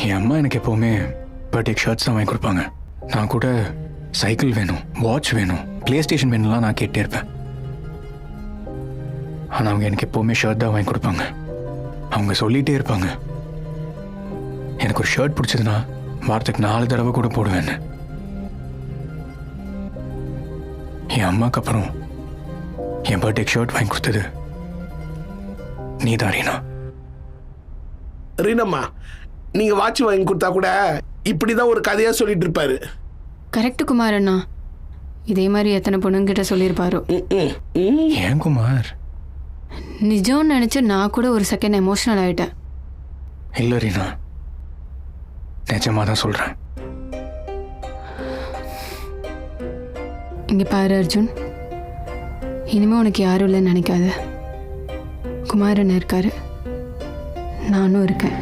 என் அம்மா எனக்கு எப்போவுமே பர்த்டேக்கு ஷர்ட்ஸ் தான் வாங்கி கொடுப்பாங்க. நான் கூட சைக்கிள் வேணும், வாட்ச் வேணும், பிளே ஸ்டேஷன் வேணும்லாம் நான் கேட்டே இருப்பேன். ஆனால் அவங்க எனக்கு எப்போவுமே ஷர்ட் தான் வாங்கி கொடுப்பாங்க. அவங்க சொல்லிகிட்டே இருப்பாங்க, எனக்கு ஒரு ஷர்ட் பிடிச்சதுன்னா வாரத்துக்கு 4 தடவை கூட போடுவேன்னு. என் அம்மாவுக்கு அப்புறம் என் பர்த்டேக்கு ஷர்ட் வாங்கி கொடுத்தது நீ தான் ரீனா. ரீனம்மா, நீங்க வாட்ச் வாங்கி கொடுத்தா கூட இப்படிதான் ஒரு கதையா சொல்லிட்டு இருப்பாரு. கரெக்ட் குமார் அண்ணா, இதே மாதிரி எத்தனை பொண்ணுங்கிட்ட சொல்லியிருப்பாரோ. ஏன் குமார்? நிஜம்னு நினைச்சு நான் கூட ஒரு செகண்ட் எமோஷனல் ஆயிட்டேன். இல்லை ரீனா, நிஜமா தான் சொல்றேன். இங்க பாரு அர்ஜுன், இனிமே உனக்கு யாரும் இல்லைன்னு நினைக்காத. குமாரன் இருக்காரு, நானும் இருக்கேன்.